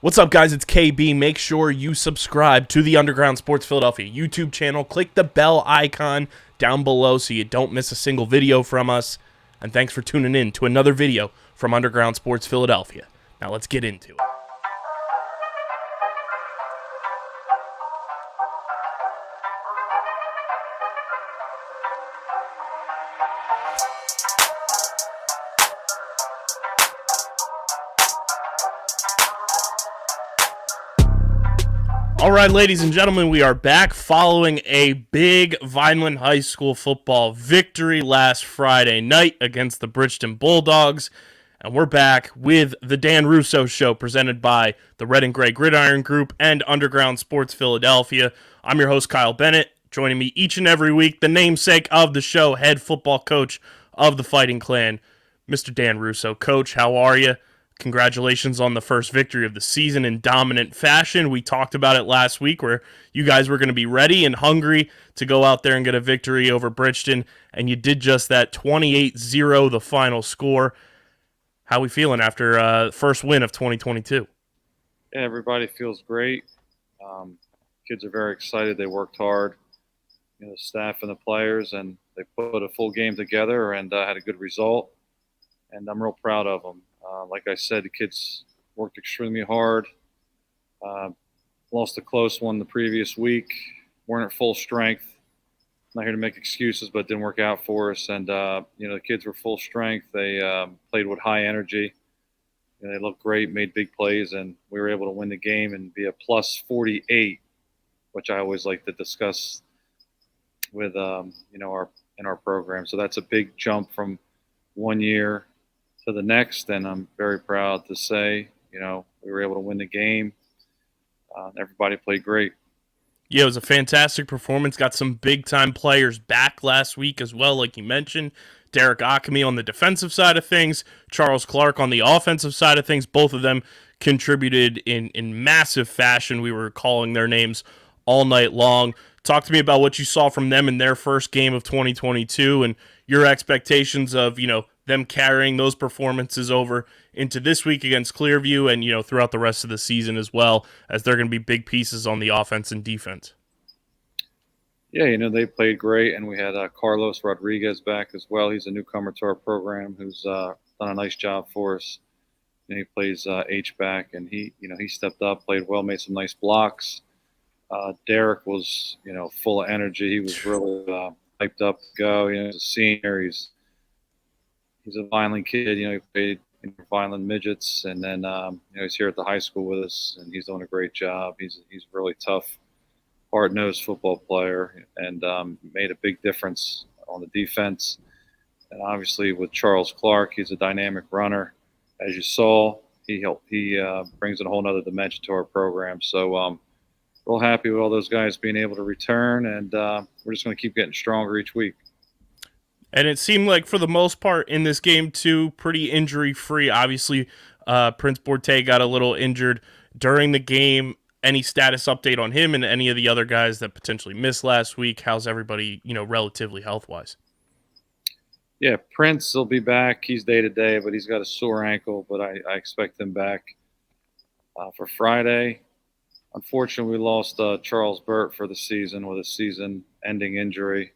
What's up, guys? It's KB. Make sure you subscribe to the Underground Sports Philadelphia YouTube channel. Click the bell icon down below so you don't miss a single video from us. And thanks for tuning in to another video from Underground Sports Philadelphia. Now let's get into it. All right, ladies and gentlemen, we are back following a big Vineland High School football victory last Friday night against the Bridgeton Bulldogs. And we're back with the Dan Russo Show presented by the Red and Gray Gridiron Group and Underground Sports Philadelphia. I'm your host, Kyle Bennett. Joining me each and every week, the namesake of the show, head football coach of the Fighting Clan, Mr. Dan Russo. Coach, how are you? Congratulations on the first victory of the season in dominant fashion. We talked about it last week where you guys were going to be ready and hungry to go out there and get a victory over Bridgeton, and you did just that. 28-0 the final score. How we feeling after first win of 2022? Yeah, everybody feels great. Kids are very excited. They worked hard, the staff and the players, and they put a full game together and had a good result. And I'm real proud of them. Like I said, the kids worked extremely hard. Lost a close one the previous week. Weren't at full strength. Not here to make excuses, but it didn't work out for us. And, the kids were full strength. They played with high energy. They looked great, made big plays, and we were able to win the game and be a plus 48, which I always like to discuss with, in our program. So that's a big jump from 1 year to the next, and I'm very proud to say, we were able to win the game. Everybody played great. Yeah, it was a fantastic performance. Got some big-time players back last week as well, like you mentioned. Derek Akemi on the defensive side of things, Charles Clark on the offensive side of things. Both of them contributed in massive fashion. We were calling their names all night long. Talk to me about what you saw from them in their first game of 2022 and your expectations of, them carrying those performances over into this week against Clearview and, throughout the rest of the season as well, as they're going to be big pieces on the offense and defense. Yeah, they played great, and we had Carlos Rodriguez back as well. He's a newcomer to our program who's done a nice job for us. He plays H-back, and he stepped up, played well, made some nice blocks. Derek was, full of energy. He was really hyped up to go. He's a senior. He's a Vineland kid. He played in Vineland Midgets, and then he's here at the high school with us, and he's doing a great job. He's really tough, hard-nosed football player, and made a big difference on the defense. And obviously with Charles Clark, he's a dynamic runner. As you saw, he brings in a whole other dimension to our program. So real happy with all those guys being able to return, and we're just going to keep getting stronger each week. And it seemed like, for the most part, in this game, too, pretty injury-free. Obviously, Prince Borte got a little injured during the game. Any status update on him and any of the other guys that potentially missed last week? How's everybody, relatively health-wise? Yeah, Prince will be back. He's day-to-day, but he's got a sore ankle, but I expect him back for Friday. Unfortunately, we lost Charles Burt for the season with a season-ending injury.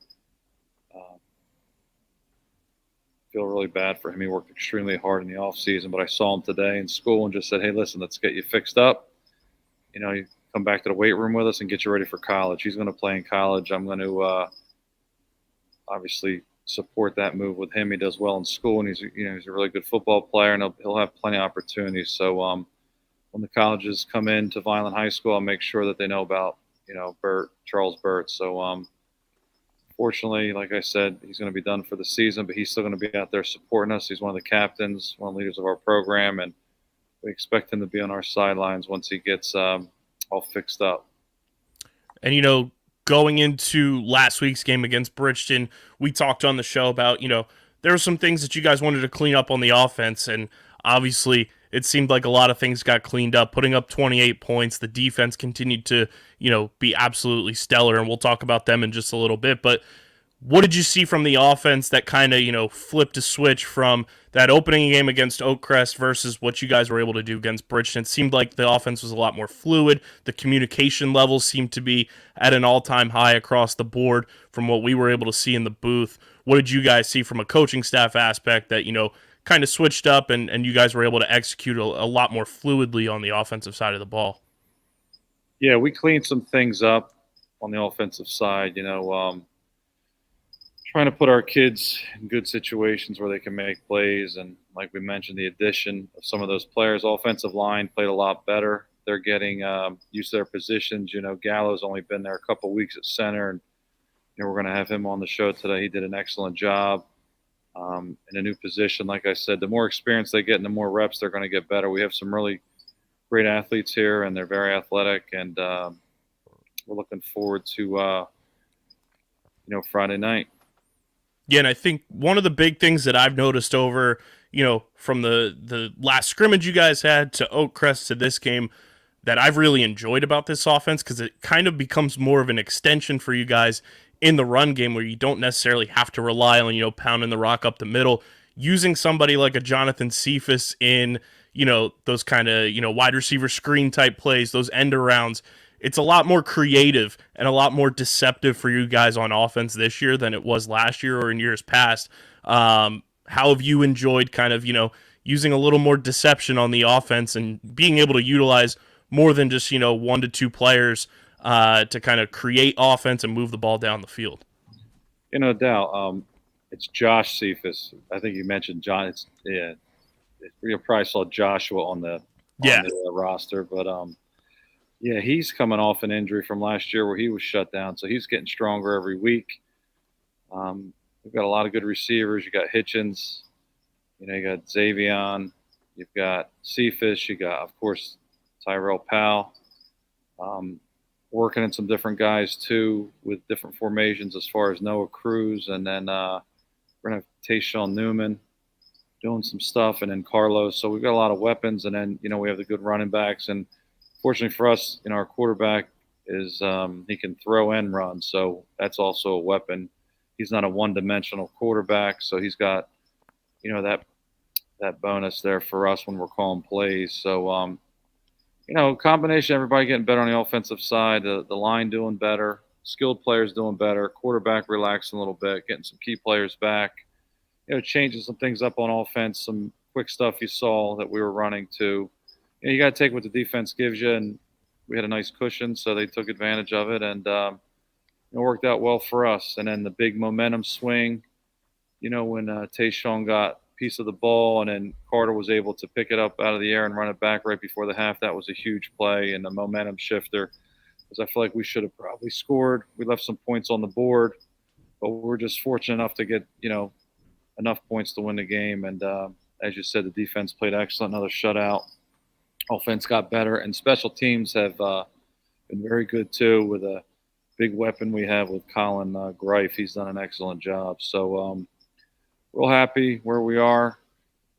Feel really bad for him. He worked extremely hard in the off season, but I saw him today in school and just said, hey, listen, let's get you fixed up. You come back to the weight room with us and get you ready for college. He's going to play in college. I'm going to obviously support that move with him. He does well in school, and he's a really good football player, and he'll have plenty of opportunities. So when the colleges come in to Vineland High School, I'll make sure that they know about Charles Burt. So fortunately, like I said, he's going to be done for the season, but he's still going to be out there supporting us. He's one of the captains, one of the leaders of our program, and we expect him to be on our sidelines once he gets all fixed up. And, going into last week's game against Bridgeton, we talked on the show about, there were some things that you guys wanted to clean up on the offense, and obviously it seemed like a lot of things got cleaned up, putting up 28 points. The defense continued to, be absolutely stellar, and we'll talk about them in just a little bit. But What did you see from the offense that kind of, flipped a switch from that opening game against Oakcrest versus what you guys were able to do against Bridgeton? It seemed like the offense was a lot more fluid. The communication levels seemed to be at an all-time high across the board from what we were able to see in the booth. What did you guys see from a coaching staff aspect that, kind of switched up and you guys were able to execute a lot more fluidly on the offensive side of the ball? Yeah, we cleaned some things up on the offensive side. Trying to put our kids in good situations where they can make plays. And like we mentioned, the addition of some of those players, offensive line played a lot better. They're getting used to their positions. Gallo's only been there a couple weeks at center, and we're going to have him on the show today. He did an excellent job in a new position. Like I said, the more experience they get and the more reps, they're going to get better. We have some really great athletes here, and they're very athletic, and we're looking forward to Friday night. Yeah, and I think one of the big things that I've noticed over, from the last scrimmage you guys had to Oakcrest to this game that I've really enjoyed about this offense, because it kind of becomes more of an extension for you guys in the run game where you don't necessarily have to rely on, pounding the rock up the middle. Using somebody like a Jonathan Cephas in, those kind of, wide receiver screen type plays, those end arounds, it's a lot more creative and a lot more deceptive for you guys on offense this year than it was last year or in years past. How have you enjoyed kind of, using a little more deception on the offense and being able to utilize more than just, one to two players to kind of create offense and move the ball down the field? Dal, it's Josh Cephas. I think you mentioned John. You probably saw Joshua on the roster, but yeah, he's coming off an injury from last year where he was shut down, so he's getting stronger every week. We've got a lot of good receivers. You got Hitchens, you got Xavion, you've got Cephas, you got, of course, Tyrell Powell. Working in some different guys too with different formations as far as Noah Cruz, and then we're gonna have Tayshawn Newman doing some stuff, and then Carlos. So we've got a lot of weapons, and then we have the good running backs. And fortunately for us, our quarterback is he can throw and run, so that's also a weapon. He's not a one-dimensional quarterback, so he's got that bonus there for us when we're calling plays. So combination, everybody getting better on the offensive side, the line doing better, skilled players doing better, quarterback relaxing a little bit, getting some key players back, changing some things up on offense, some quick stuff you saw that we were running to. You got to take what the defense gives you, and we had a nice cushion, so they took advantage of it, and it worked out well for us. And then the big momentum swing, when Tayshawn got piece of the ball, and then Carter was able to pick it up out of the air and run it back right before the half. That was a huge play and a momentum shifter, because I feel like we should have probably scored. We left some points on the board, but we're just fortunate enough to get enough points to win the game. And as you said, the defense played excellent. Another shutout. Offense got better, and special teams have been very good too, with a big weapon we have with Colin Greif. He's done an excellent job. So real happy where we are.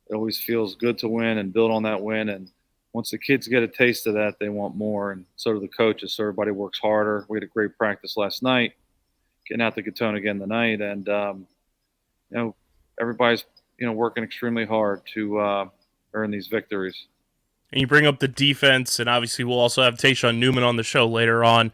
It always feels good to win and build on that win. And once the kids get a taste of that, they want more. And so do the coaches. So everybody works harder. We had a great practice last night, getting out to Gatone again tonight. And, everybody's, working extremely hard to earn these victories. And you bring up the defense, and obviously we'll also have Tayshawn Newman on the show later on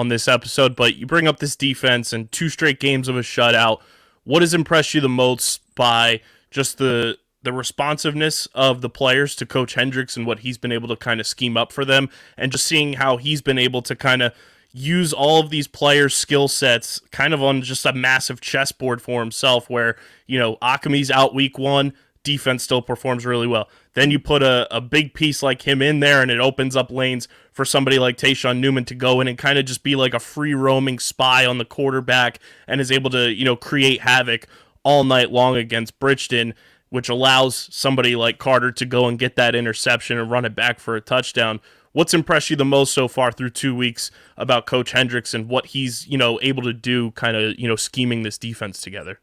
this episode. But you bring up this defense and 2 straight games of a shutout. What has impressed you the most by just the responsiveness of the players to Coach Hendricks and what he's been able to kind of scheme up for them, and just seeing how he's been able to kind of use all of these players' skill sets kind of on just a massive chessboard for himself, where, Akami's out week 1, defense still performs really well. Then you put a big piece like him in there, and it opens up lanes for somebody like Tayshawn Newman to go in and kind of just be like a free-roaming spy on the quarterback, and is able to, create havoc all night long against Bridgeton, which allows somebody like Carter to go and get that interception and run it back for a touchdown. What's impressed you the most so far through 2 weeks about Coach Hendricks and what he's, able to do, kind of, scheming this defense together?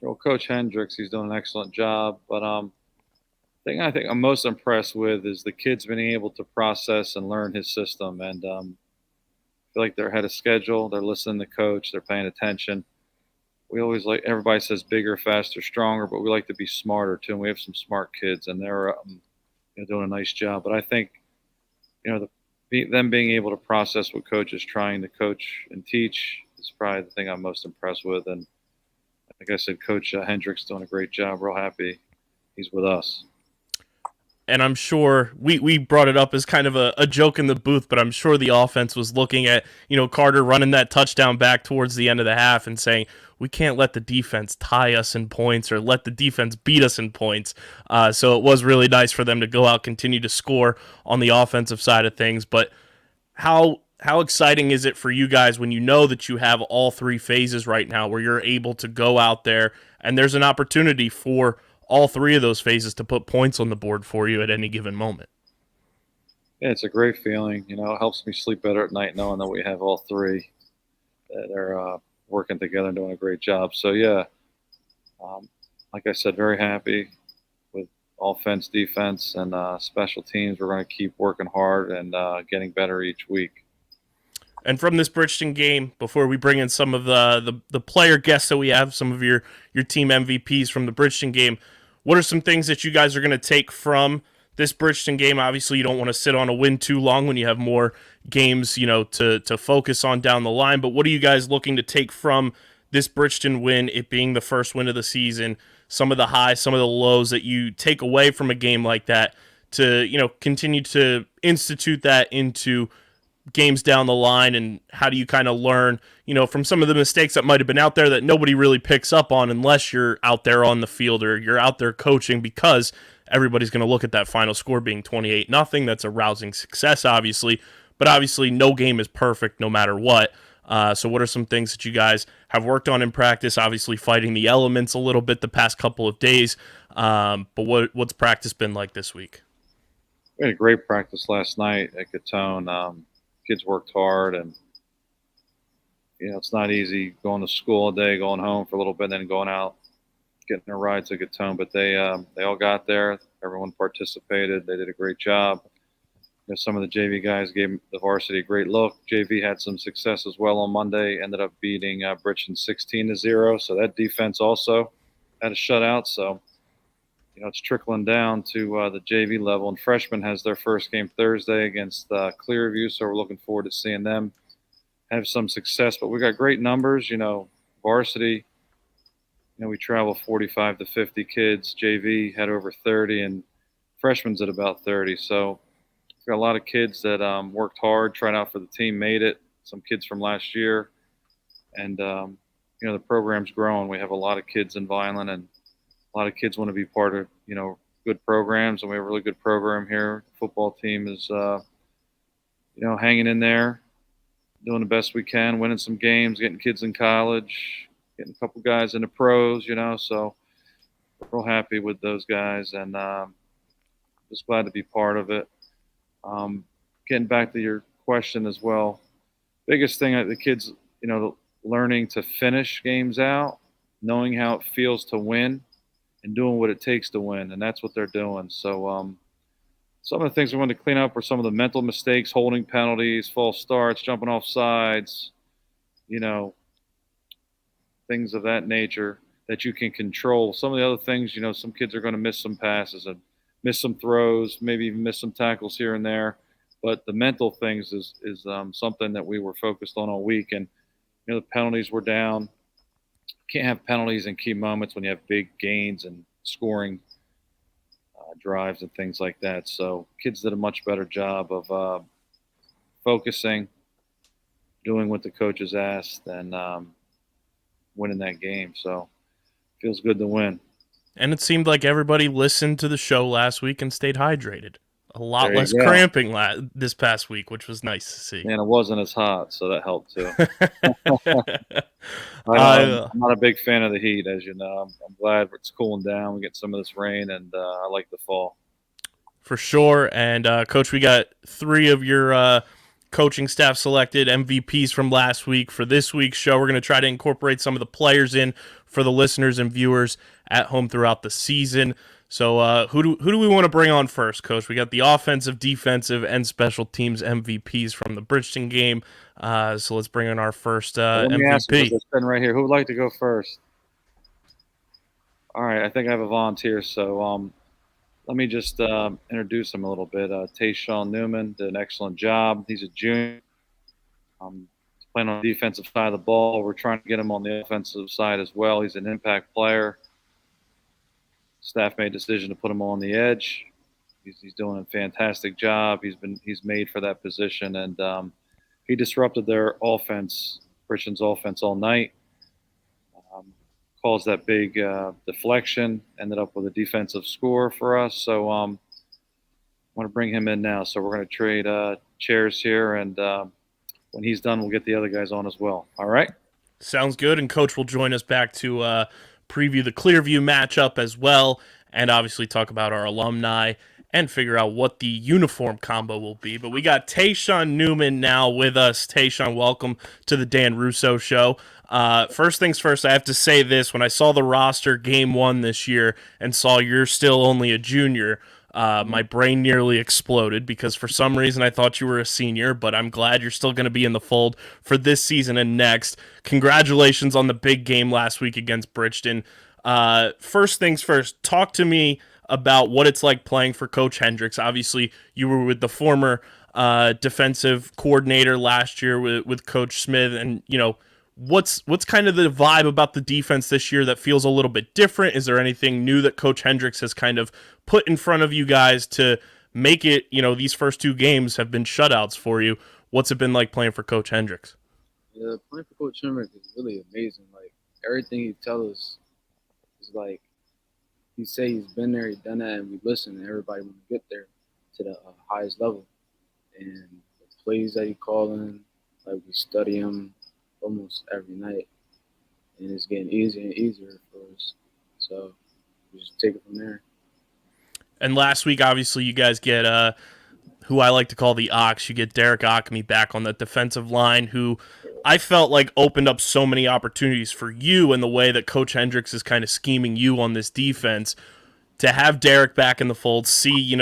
Well, Coach Hendricks, he's doing an excellent job. But the thing I think I'm most impressed with is the kids being able to process and learn his system. And I feel like they're ahead of schedule. They're listening to Coach. They're paying attention. we always like everybody says bigger, faster, stronger, but we like to be smarter too. And we have some smart kids, and they're doing a nice job. But I think them being able to process what coach is trying to coach and teach is probably the thing I'm most impressed with. And like I said, Coach Hendricks doing a great job. Real happy he's with us. And I'm sure we brought it up as kind of a joke in the booth, but I'm sure the offense was looking at, Carter running that touchdown back towards the end of the half and saying, we can't let the defense tie us in points or let the defense beat us in points. So it was really nice for them to go out, continue to score on the offensive side of things. But how exciting is it for you guys when you know that you have all three phases right now where you're able to go out there and there's an opportunity for all three of those phases to put points on the board for you at any given moment? Yeah, it's a great feeling. It helps me sleep better at night knowing that we have all three that are working together and doing a great job. So, yeah, like I said, very happy with offense, defense, and special teams. We're going to keep working hard and getting better each week. And from this Bridgeton game, before we bring in some of the player guests that we have, some of your team MVPs from the Bridgeton game, what are some things that you guys are going to take from this Bridgeton game? Obviously, you don't want to sit on a win too long when you have more games, to focus on down the line. But what are you guys looking to take from this Bridgeton win, it being the first win of the season, some of the highs, some of the lows that you take away from a game like that to, continue to institute that into games down the line, and how do you kind of learn, from some of the mistakes that might have been out there that nobody really picks up on unless you're out there on the field or you're out there coaching, because everybody's going to look at that final score being 28-0. That's a rousing success, obviously, but obviously no game is perfect no matter what. So what are some things that you guys have worked on in practice? Obviously fighting the elements a little bit the past couple of days, but what's practice been like this week? We had a great practice last night at Gatone. Kids worked hard, and it's not easy going to school a day, going home for a little bit, and then going out, getting a ride to Gatone. But they all got there. Everyone participated. They did a great job. Some of the JV guys gave the varsity a great look. JV had some success as well on Monday. Ended up beating Bridgeton 16-0. So that defense also had a shutout. So it's trickling down to the JV level. And freshman has their first game Thursday against Clearview, so we're looking forward to seeing them have some success. But we got great numbers. Varsity, we travel 45 to 50 kids. JV had over 30, and freshman's at about 30. So we've got a lot of kids that worked hard, tried out for the team, made it. Some kids from last year. And, the program's growing. We have a lot of kids in Vineland, and a lot of kids want to be part of, good programs, and we have a really good program here. The football team is, hanging in there, doing the best we can, winning some games, getting kids in college, getting a couple guys into pros, so we're real happy with those guys, and just glad to be part of it. Getting back to your question as well, biggest thing the kids, learning to finish games out, knowing how it feels to win, and doing what it takes to win, and that's what they're doing. So some of the things we want to clean up are some of the mental mistakes, holding penalties, false starts, jumping off sides, things of that nature that you can control. Some of the other things, some kids are going to miss some passes and miss some throws, maybe even miss some tackles here and there. But the mental things is something that we were focused on all week. And, the penalties were down. Can't have penalties in key moments when you have big gains and scoring drives and things like that. So kids did a much better job of focusing, doing what the coaches asked, and winning that game. So feels good to win. And it seemed like everybody listened to the show last week and stayed hydrated. A lot less go. cramping this past week, which was nice to see. And it wasn't as hot, so that helped too. I'm not a big fan of the heat, as you know. I'm glad it's cooling down. We get some of this rain, and I like the fall. For sure. And, Coach, we got 3 of your coaching staff selected MVPs from last week. For this week's show, we're going to try to incorporate some of the players in for the listeners and viewers at home throughout the season. So who do we want to bring on first, Coach? We got the offensive, defensive, and special teams MVPs from the Bridgeton game. So let's bring in our first MVP. Let me ask you, right here. Who would like to go first? All right, I think I have a volunteer, so let me just introduce him a little bit. Tayshawn Newman did an excellent job. He's a junior. He's playing on the defensive side of the ball. We're trying to get him on the offensive side as well. He's an impact player. Staff made a decision to put him on the edge. He's doing a fantastic job. He's made for that position, and he disrupted their offense, Christian's offense, all night. Um, Caused that big deflection. Ended up with a defensive score for us. So I want to bring him in now. So we're going to trade chairs here, and when he's done, we'll get the other guys on as well. All right. Sounds good. And Coach will join us back to preview the Clearview matchup as well, and obviously talk about our alumni and figure out what the uniform combo will be. But we got Tayshawn Newman now with us. Tayshawn, welcome to the Dan Russo Show. First things first, I have to say this. When I saw the roster game one this year and saw you're still only a junior, my brain nearly exploded because for some reason I thought you were a senior, but I'm glad you're still going to be in the fold for this season and next. Congratulations on the big game last week against Bridgeton. First things first, talk to me about what it's like playing for Coach Hendricks. Obviously, you were with the former defensive coordinator last year with Coach Smith, and what's kind of the vibe about the defense this year that feels a little bit different? Is there anything new that Coach Hendricks has kind of put in front of you guys to make it, these first two games have been shutouts for you? What's it been like playing for Coach Hendricks? Yeah, playing for Coach Hendricks is really amazing. Like everything he tells us is like he say he's been there, he's done that, and we listen. And everybody want to get there to the highest level. And the plays that he calling, like we study them almost every night, and it's getting easier and easier for us. So we just take it from there. And last week, obviously, you guys get who I like to call the Ox. You get Derek Ockamy back on the defensive line, who I felt like opened up so many opportunities for you in the way that Coach Hendricks is kind of scheming you on this defense. To have Derek back in the fold, see,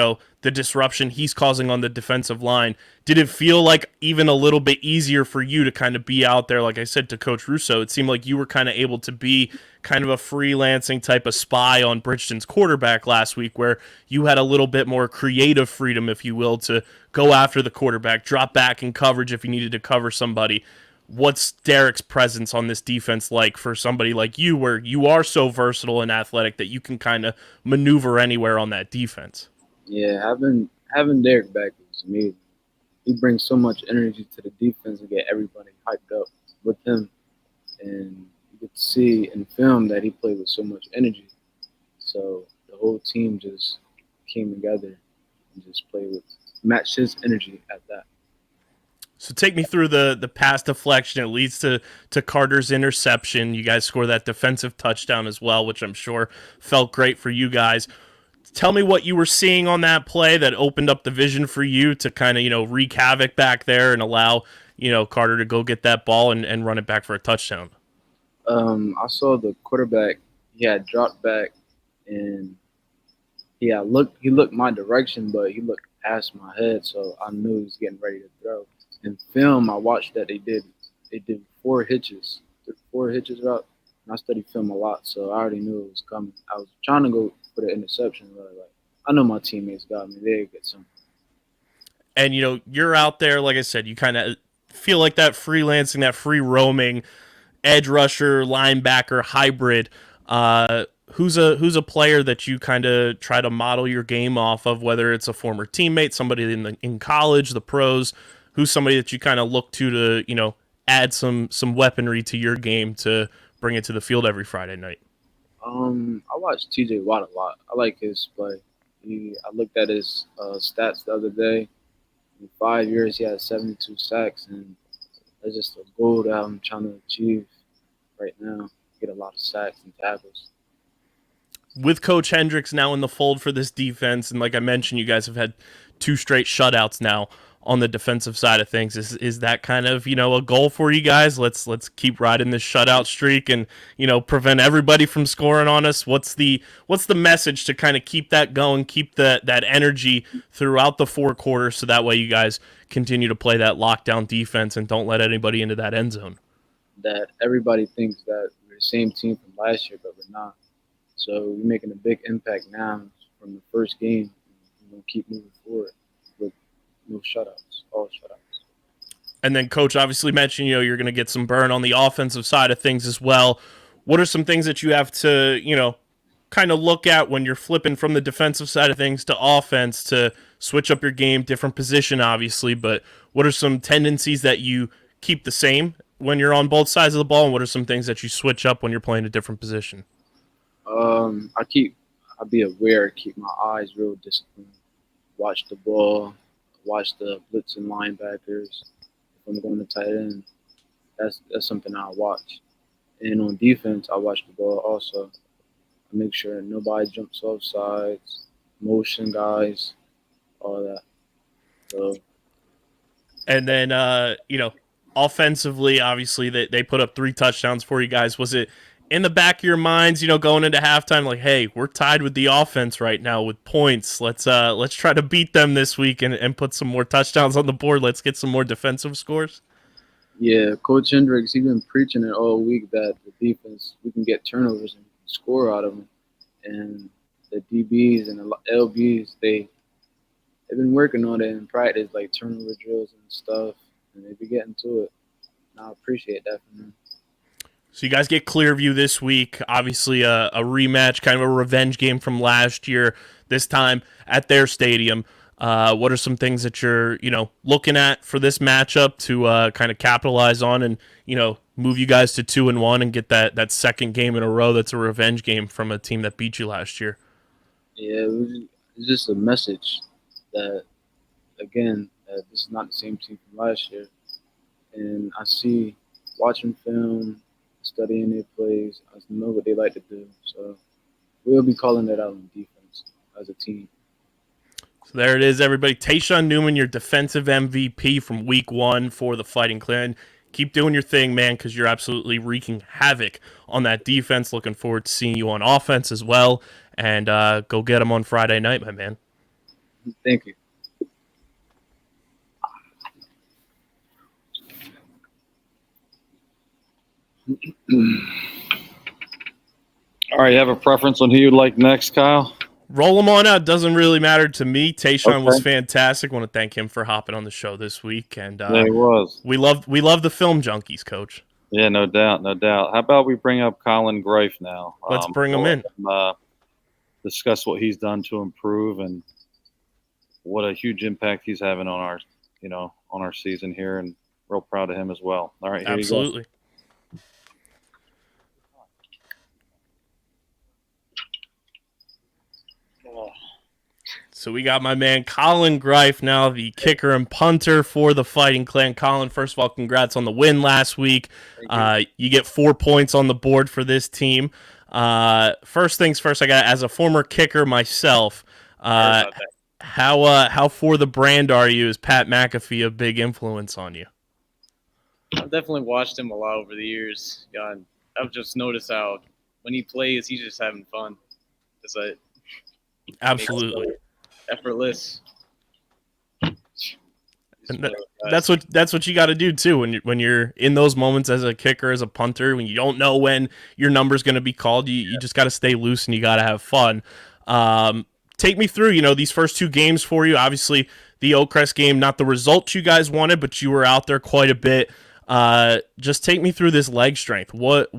the disruption he's causing on the defensive line, did it feel like even a little bit easier for you to kind of be out there? Like I said to Coach Russo, it seemed like you were kind of able to be kind of a freelancing type of spy on Bridgeton's quarterback last week, where you had a little bit more creative freedom, if you will, to go after the quarterback, drop back in coverage if you needed to cover somebody. What's Derek's presence on this defense like for somebody like you, where you are so versatile and athletic that you can kind of maneuver anywhere on that defense? Yeah, having Derek back is amazing. He brings so much energy to the defense and get everybody hyped up with him. And you get to see in film that he played with so much energy. So the whole team just came together and just played with matched his energy at that. So take me through the pass deflection. It leads to Carter's interception. You guys score that defensive touchdown as well, which I'm sure felt great for you guys. Tell me what you were seeing on that play that opened up the vision for you to kind of, wreak havoc back there and allow, Carter to go get that ball and run it back for a touchdown. I saw the quarterback, he had dropped back and he looked my direction, but he looked past my head, so I knew he was getting ready to throw. In film, I watched that they did 4 hitches, route, and I studied film a lot, so I already knew it was coming. I was trying to go for the interception, but I know my teammates got me. They'll get something. And you're out there, like I said, you kind of feel like that freelancing, that free roaming, edge rusher, linebacker hybrid. Who's a player that you kind of try to model your game off of, whether it's a former teammate, somebody in college, the pros? Who's somebody that you kind of look to add some weaponry to your game to bring it to the field every Friday night? I watched T.J. Watt a lot. I like his play. I looked at his stats the other day. In 5 years, he had 72 sacks, and that's just a goal that I'm trying to achieve right now. Get a lot of sacks and tackles. With Coach Hendricks now in the fold for this defense, and like I mentioned, you guys have had 2 straight shutouts now on the defensive side of things. Is that kind of a goal for you guys? Let's keep riding this shutout streak and prevent everybody from scoring on us. What's the message to kind of keep that going, keep that energy throughout the 4 quarters, so that way you guys continue to play that lockdown defense and don't let anybody into that end zone? That everybody thinks that we're the same team from last year, but we're not. So we're making a big impact now from the first game. We're going to keep moving forward with no shutouts, all shutouts. And then Coach obviously mentioned, you're going to get some burn on the offensive side of things as well. What are some things that you have to, kind of look at when you're flipping from the defensive side of things to offense to switch up your game, different position, obviously, but what are some tendencies that you keep the same when you're on both sides of the ball, and what are some things that you switch up when you're playing a different position? I be aware, keep my eyes real disciplined, watch the ball, watch the blitzing linebackers. If I'm going to tight end, that's something I watch. And on defense, I watch the ball also. I make sure nobody jumps off sides, motion guys, all that. So, and then, offensively, obviously, they put up 3 touchdowns for you guys. Was it in the back of your minds, going into halftime, like, hey, we're tied with the offense right now with points. Let's try to beat them this week and put some more touchdowns on the board. Let's get some more defensive scores. Yeah, Coach Hendricks, he's been preaching it all week that the defense, we can get turnovers and score out of them. And the DBs and the LBs, they've been working on it in practice, like turnover drills and stuff, and they be getting to it. And I appreciate that from them. So you guys get Clearview this week. Obviously, a rematch, kind of a revenge game from last year. This time at their stadium. What are some things that you're, looking at for this matchup to kind of capitalize on and, move you guys to 2-1 and get that second game in a row that's a revenge game from a team that beat you last year? Yeah, it's just a message that, again, that this is not the same team from last year. And I see, watching film, studying their plays, I know what they like to do. So we'll be calling that out on defense as a team. So there it is, everybody. Tayshawn Newman, your defensive MVP from week 1 for the Fighting Clan. Keep doing your thing, man, because you're absolutely wreaking havoc on that defense. Looking forward to seeing you on offense as well. And go get them on Friday night, my man. Thank you. All right, you have a preference on who you'd like next, Kyle? Roll them on out. Doesn't really matter to me. Tayshawn was Okay. fantastic. Want to thank him for hopping on the show this week. And Yeah, he was. we love the film junkies, Coach. Yeah, no doubt, no doubt. How about we bring up Colin Greif now? Let's bring him in. Discuss what he's done to improve and what a huge impact he's having on our, on our season here, and real proud of him as well. All right, here Absolutely. You go. So we got my man Colin Greif now, the kicker and punter for the Fighting Clan. Colin, first of all, congrats on the win last week. You get 4 points on the board for this team. First things first, I got, as a former kicker myself, how for the brand are you? Is Pat McAfee a big influence on you? I've definitely watched him a lot over the years. Yeah, and I've just noticed how when he plays, he's just having fun. It's like Absolutely. Effortless. And that's what you got to do too when you're in those moments as a kicker, as a punter, when you don't know when your number's going to be called. You just got to stay loose and you got to have fun. Take me through, these first 2 games for you. Obviously, the Oakcrest game, not the result you guys wanted, but you were out there quite a bit. Just take me through this leg strength. What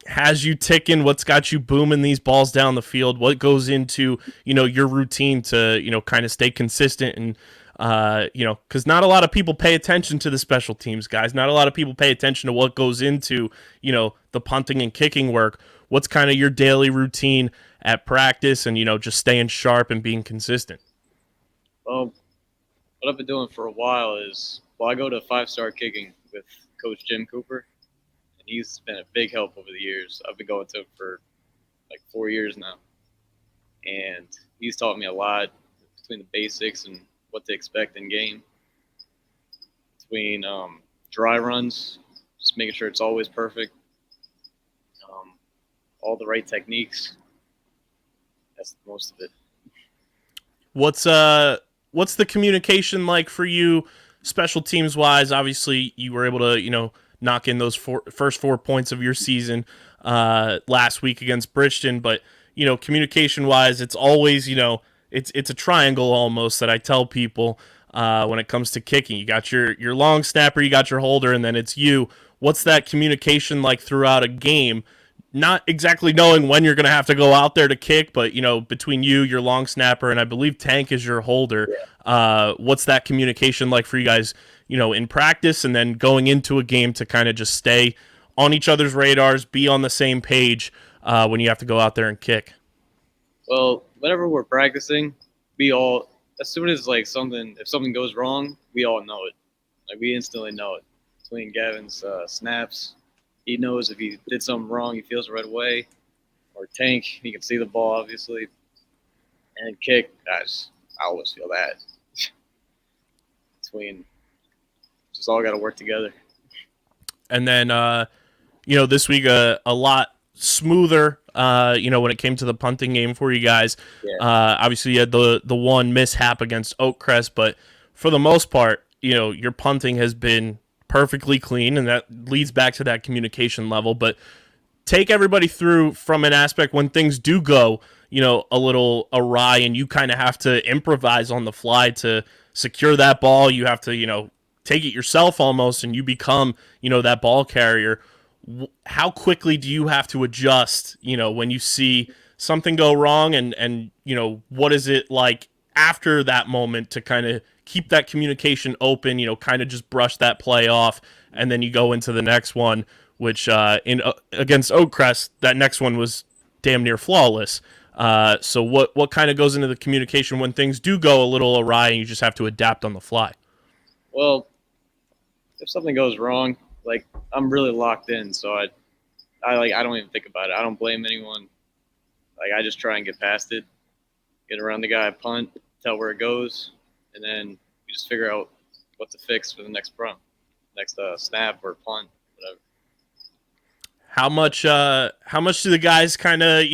has you ticking? What's got you booming these balls down the field? What goes into, your routine to, kind of stay consistent and, because not a lot of people pay attention to the special teams, guys. Not a lot of people pay attention to what goes into, the punting and kicking work. What's kind of your daily routine at practice and, just staying sharp and being consistent? Well, what I've been doing for a while is, I go to 5-star kicking with Coach Jim Cooper, and he's been a big help over the years. I've been going to him for like 4 years now, and he's taught me a lot between the basics and what to expect in game, between dry runs, just making sure it's always perfect, all the right techniques. That's most of it. What's the communication like for you, special teams wise? Obviously, you were able to knock in those first 4 points of your season. last week against Bridgeton, but communication wise, it's always it's a triangle almost that I tell people when it comes to kicking. You got your long snapper, you got your holder, and then it's you. What's that communication like throughout a game? Not exactly knowing when you're going to have to go out there to kick, but between you, your long snapper, and I believe Tank is your holder. What's that communication like for you guys? In practice, and then going into a game to kind of just stay on each other's radars, be on the same page when you have to go out there and kick. Well, whenever we're practicing, we all, as soon as if something goes wrong, we all know it. Like we instantly know it. Between Gavin's snaps, he knows if he did something wrong, he feels it right away. Or Tank, he can see the ball obviously. And kick, I always feel that. Just all got to work together. And then this week a lot smoother. When it came to the punting game for you guys. Yeah. Obviously you had the one mishap against Oakcrest, but for the most part, your punting has been perfectly clean, and that leads back to that communication level. But take everybody through from an aspect when things do go, a little awry, and you kind of have to improvise on the fly to secure that ball. You have to, take it yourself almost, and you become, that ball carrier. How quickly do you have to adjust, when you see something go wrong, and what is it like after that moment to kind of keep that communication open, kind of just brush that play off, and then you go into the next one, which against Oakcrest, that next one was damn near flawless. So what kind of goes into the communication when things do go a little awry and you just have to adapt on the fly? Well, if something goes wrong, like I'm really locked in, so I don't even think about it. I don't blame anyone. Like I just try and get past it, get around the guy, punt, tell where it goes, and then we just figure out what to fix for the next snap or punt, whatever. How much do the guys kind of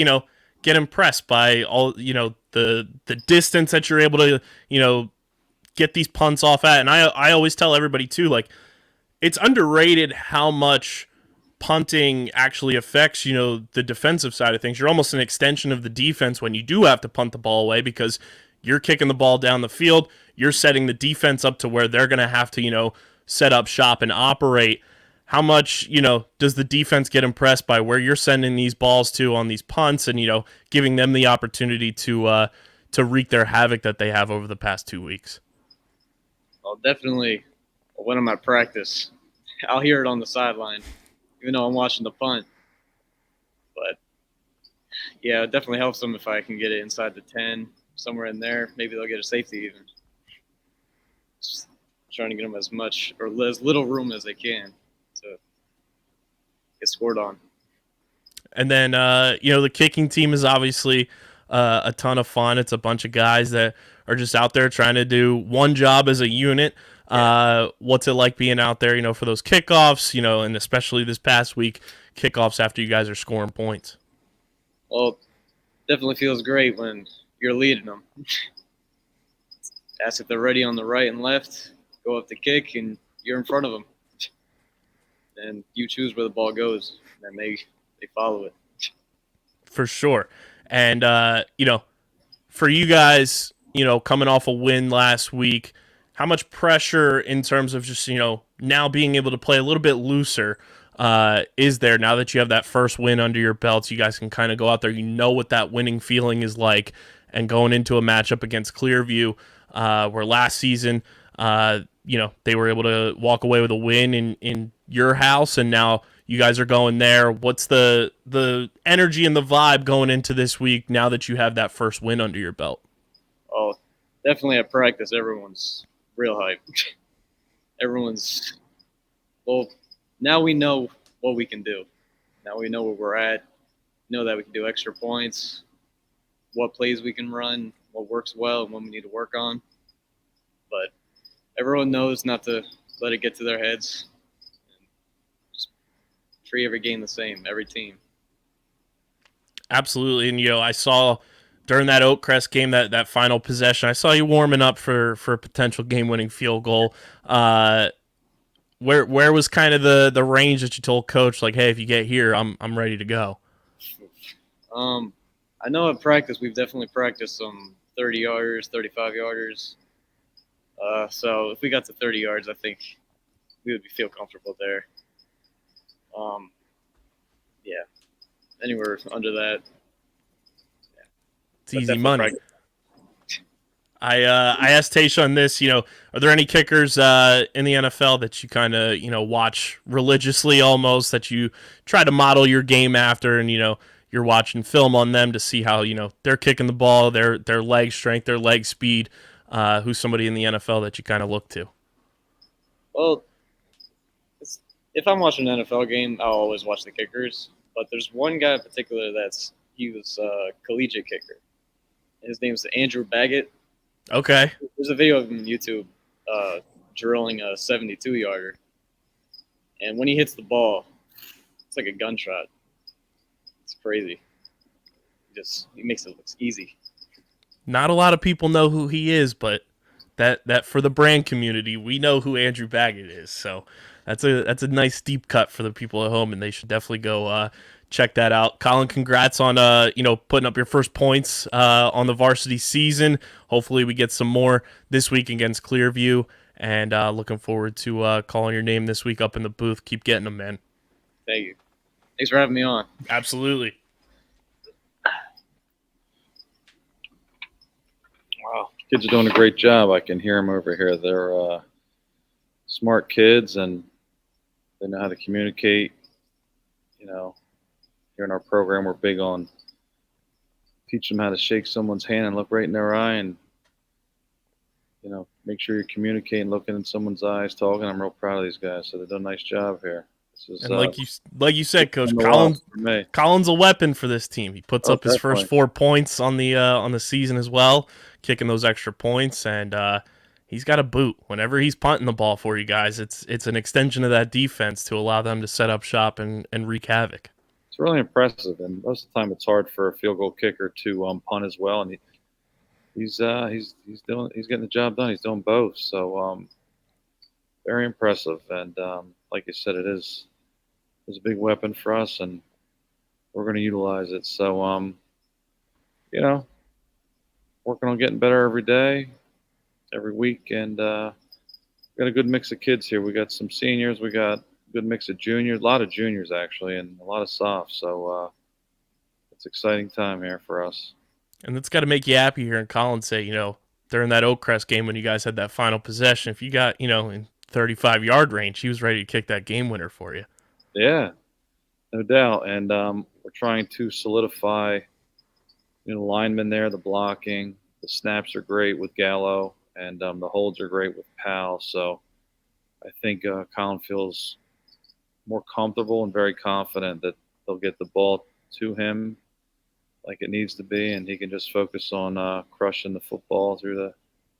get impressed by all the distance that you're able to get these punts off at? And I always tell everybody too, like, it's underrated how much punting actually affects, the defensive side of things. You're almost an extension of the defense when you do have to punt the ball away, because you're kicking the ball down the field. You're setting the defense up to where they're going to have to, set up shop and operate. How much, does the defense get impressed by where you're sending these balls to on these punts and, giving them the opportunity to wreak their havoc that they have over the past 2 weeks? Well, definitely when I'm at practice, I'll hear it on the sideline, even though I'm watching the punt. But, yeah, it definitely helps them if I can get it inside the 10, somewhere in there. Maybe they'll get a safety even. Just trying to get them as much or as little room as they can to get scored on. And then, the kicking team is obviously a ton of fun. It's a bunch of guys that are just out there trying to do one job as a unit. What's it like being out there, for those kickoffs, and especially this past week, kickoffs after you guys are scoring points? Well, definitely feels great when you're leading them. Ask if they're ready on the right and left, go up the kick, and you're in front of them. And you choose where the ball goes, and they follow it. For sure. And, for you guys, coming off a win last week, how much pressure in terms of just, now being able to play a little bit looser is there now that you have that first win under your belts? You guys can kind of go out there, what that winning feeling is like, and going into a matchup against Clearview, where last season, they were able to walk away with a win in your house, and now you guys are going there. What's the energy and the vibe going into this week now that you have that first win under your belt? Oh, definitely at practice, everyone's real hype. Now we know what we can do. Now we know where we're at. We know that we can do extra points, what plays we can run, what works well, and what we need to work on. But everyone knows not to let it get to their heads. And just treat every game the same, every team. Absolutely. And, I saw during that Oakcrest game, that final possession, I saw you warming up for a potential game-winning field goal. Where was kind of the range that you told coach, like, hey, if you get here, I'm ready to go? I know at practice we've definitely practiced some 30 yarders, 35 yarders. So if we got to 30 yards, I think we would feel comfortable there. Yeah, anywhere under that. It's easy money. I asked Tayshawn this, are there any kickers in the NFL that you kind of, watch religiously almost, that you try to model your game after, and, you're watching film on them to see how, they're kicking the ball, their leg strength, their leg speed, who's somebody in the NFL that you kind of look to? Well, if I'm watching an NFL game, I'll always watch the kickers. But there's one guy in particular he was a collegiate kicker. His name's Andrew Baggett. Okay. There's a video of him on YouTube drilling a 72-yarder. And when he hits the ball, it's like a gunshot. It's crazy. He makes it look easy. Not a lot of people know who he is, but that for the brand community, we know who Andrew Baggett is. So that's a nice deep cut for the people at home, and they should definitely go check that out. Colin, congrats on putting up your first points on the varsity season. Hopefully we get some more this week against Clearview, and looking forward to calling your name this week up in the booth. Keep getting them, man. Thank you. Thanks for having me on. Absolutely. Wow, kids are doing a great job. I can hear them over here. They're smart kids, and they know how to communicate. Here in our program, we're big on teaching them how to shake someone's hand and look right in their eye, and make sure you're communicating, looking in someone's eyes, talking. I'm real proud of these guys. So they're doing a nice job here. This is, and like you said, Coach, Colin's a weapon for this team. He puts up his first 4 points on the season as well, kicking those extra points, and he's got a boot. Whenever he's punting the ball for you guys, it's an extension of that defense to allow them to set up shop and wreak havoc. It's really impressive, and most of the time it's hard for a field goal kicker to punt as well. And he's getting the job done. He's doing both, so very impressive. And like you said, it's a big weapon for us, and we're going to utilize it. So working on getting better every day, every week, and got a good mix of kids here. We got some seniors, we got good mix of juniors, a lot of juniors actually, and a lot of softs. So it's an exciting time here for us. And it's got to make you happy hearing Colin say, during that Oakcrest game when you guys had that final possession, if you got, in 35-yard range, he was ready to kick that game winner for you. Yeah, no doubt. And we're trying to solidify, the linemen there, the blocking. The snaps are great with Gallo, and the holds are great with Powell. So I think Colin feels more comfortable and very confident that they'll get the ball to him like it needs to be, and he can just focus on crushing the football through the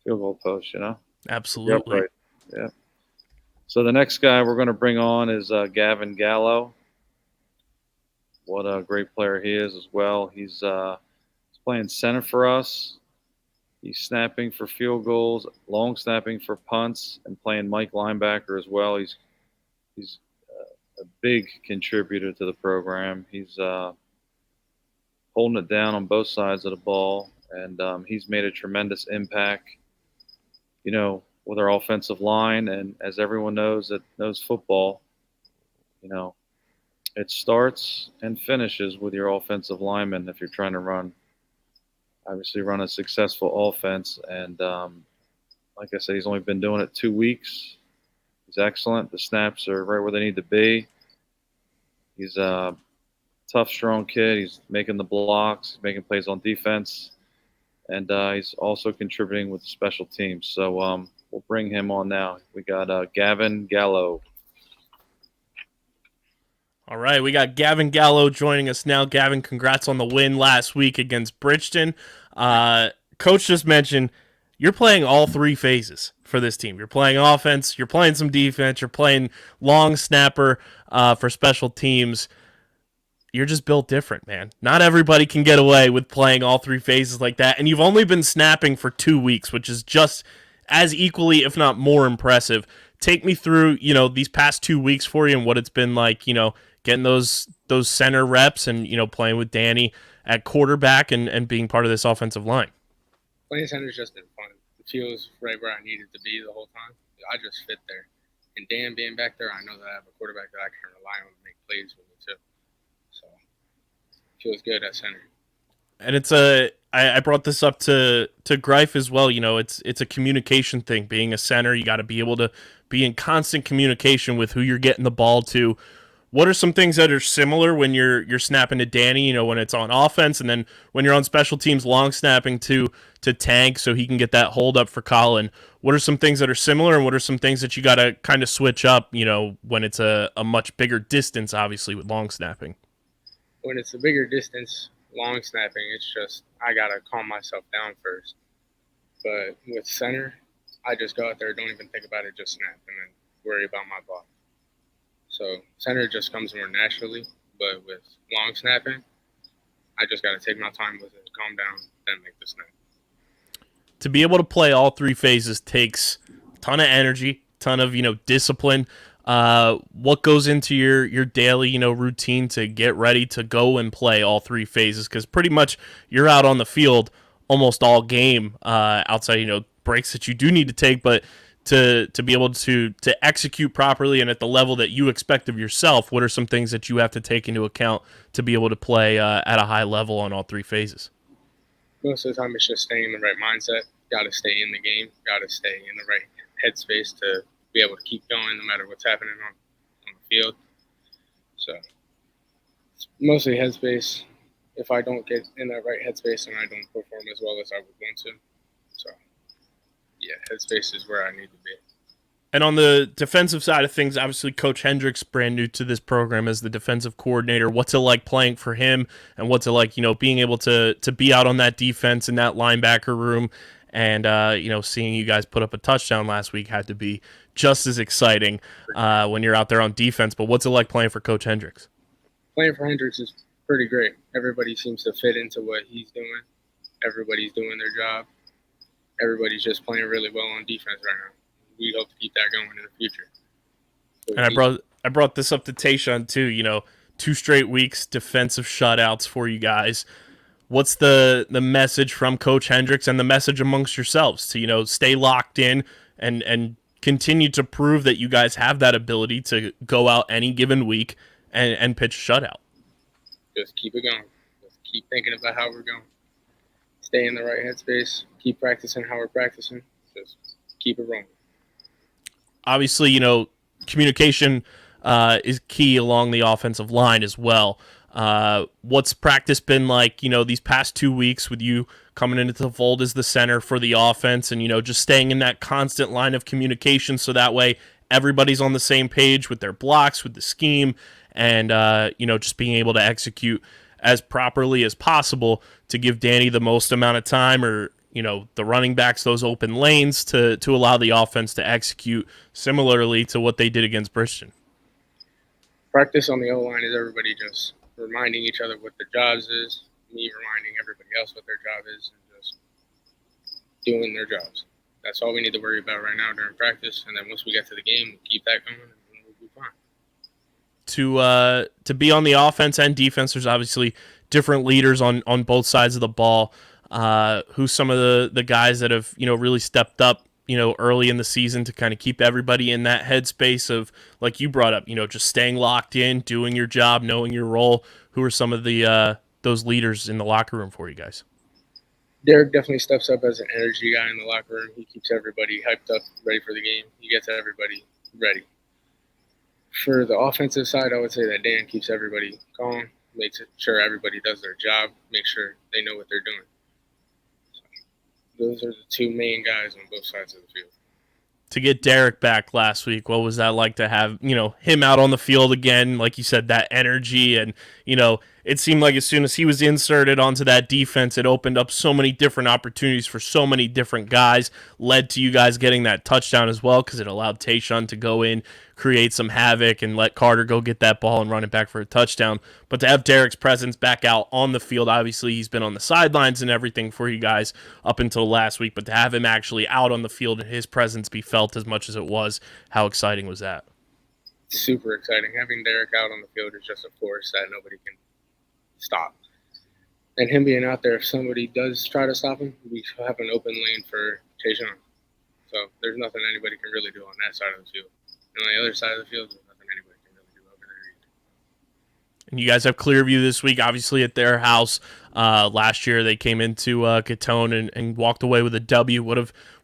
field goal post, Absolutely. Yeah. So the next guy we're going to bring on is Gavin Gallo. What a great player he is as well. He's playing center for us. He's snapping for field goals, long snapping for punts, and playing Mike linebacker as well. He's a big contributor to the program. He's holding it down on both sides of the ball, and he's made a tremendous impact, with our offensive line. And as everyone knows that knows football, it starts and finishes with your offensive lineman if you're trying to run a successful offense. And like I said, he's only been doing it 2 weeks. He's excellent. The snaps are right where they need to be. He's a tough, strong kid. He's making the blocks, he's making plays on defense, and he's also contributing with the special teams. So we'll bring him on now. We got Gavin Gallo. All right, we got Gavin Gallo joining us now. Gavin, congrats on the win last week against Bridgeton. Coach just mentioned you're playing all 3 phases for this team. You're playing offense, you're playing some defense, you're playing long snapper for special teams. You're just built different, man. Not everybody can get away with playing all 3 phases like that, and you've only been snapping for 2 weeks, which is just as equally, if not more impressive. Take me through, these past 2 weeks for you and what it's been like, getting those center reps and, playing with Danny at quarterback and being part of this offensive line. Playing center's just been fun. It feels right where I needed to be the whole time. I just fit there. And Dan being back there, I know that I have a quarterback that I can rely on to make plays with me too. So it feels good at center. And I brought this up to Greif as well. It's a communication thing. Being a center, you got to be able to be in constant communication with who you're getting the ball to. What are some things that are similar when you're snapping to Danny, when it's on offense, and then when you're on special teams, long snapping to Tank so he can get that hold up for Colin? What are some things that are similar, and what are some things that you got to kind of switch up, when it's a much bigger distance, obviously, with long snapping? When it's a bigger distance, long snapping, it's just I got to calm myself down first. But with center, I just go out there, don't even think about it, just snap, and then worry about my block. So center just comes more naturally, but with long snapping, I just got to take my time with it, calm down, then make the snap. To be able to play all three phases takes a ton of energy, ton of discipline. What goes into your daily routine to get ready to go and play all three phases? Because pretty much you're out on the field almost all game, outside breaks that you do need to take, but to be able to execute properly and at the level that you expect of yourself, what are some things that you have to take into account to be able to play at a high level on all three phases? Most of the time, it's just staying in the right mindset. Got to stay in the game. Got to stay in the right headspace to be able to keep going no matter what's happening on the field. So it's mostly headspace. If I don't get in that right headspace, then I don't perform as well as I would want to. So yeah, headspace is where I need to be. And on the defensive side of things, obviously Coach Hendricks, brand new to this program as the defensive coordinator. What's it like playing for him, and what's it like, being able to be out on that defense in that linebacker room, and seeing you guys put up a touchdown last week had to be just as exciting when you're out there on defense. But what's it like playing for Coach Hendricks? Playing for Hendricks is pretty great. Everybody seems to fit into what he's doing. Everybody's doing their job. Everybody's just playing really well on defense right now. We hope to keep that going in the future. So and I brought this up to Tayshawn too. 2 straight weeks defensive shutouts for you guys. What's the message from Coach Hendricks and the message amongst yourselves to stay locked in and continue to prove that you guys have that ability to go out any given week and pitch a shutout? Just keep it going. Just keep thinking about how we're going. Stay in the right headspace. Keep practicing how we're practicing. Just keep it rolling. Obviously, communication is key along the offensive line as well. What's practice been like, these past 2 weeks with you coming into the fold as the center for the offense and, just staying in that constant line of communication so that way everybody's on the same page with their blocks, with the scheme, and, just being able to execute as properly as possible to give Danny the most amount of time or, the running backs those open lanes to allow the offense to execute similarly to what they did against Bridgeton. Practice on the O-line is everybody just reminding each other what their jobs is, me reminding everybody else what their job is, and just doing their jobs. That's all we need to worry about right now during practice, and then once we get to the game, we'll keep that going, and we'll be fine. To be on the offense and defense, there's obviously different leaders on both sides of the ball. Who's some of the guys that have really stepped up early in the season to kind of keep everybody in that headspace of, like you brought up, just staying locked in, doing your job, knowing your role? Who are some of the those leaders in the locker room for you guys? Derek definitely steps up as an energy guy in the locker room. He keeps everybody hyped up, ready for the game. He gets everybody ready. For the offensive side, I would say that Dan keeps everybody calm, makes sure everybody does their job, makes sure they know what they're doing. Those are the two main guys on both sides of the field. To get Derek back last week, what was that like to have, him out on the field again? Like you said, that energy and, it seemed like as soon as he was inserted onto that defense, it opened up so many different opportunities for so many different guys, led to you guys getting that touchdown as well because it allowed Tayshawn to go in, create some havoc, and let Carter go get that ball and run it back for a touchdown. But to have Derek's presence back out on the field, obviously he's been on the sidelines and everything for you guys up until last week, but to have him actually out on the field and his presence be felt as much as it was, how exciting was that? Super exciting. Having Derek out on the field is just a force that nobody can stop. And him being out there, if somebody does try to stop him, we have an open lane for Tayshawn. So there's nothing anybody can really do on that side of the field. And on the other side of the field, there's nothing anybody can really do over there either. And you guys have Clearview this week, obviously at their house. Last year they came into Catone and walked away with a W.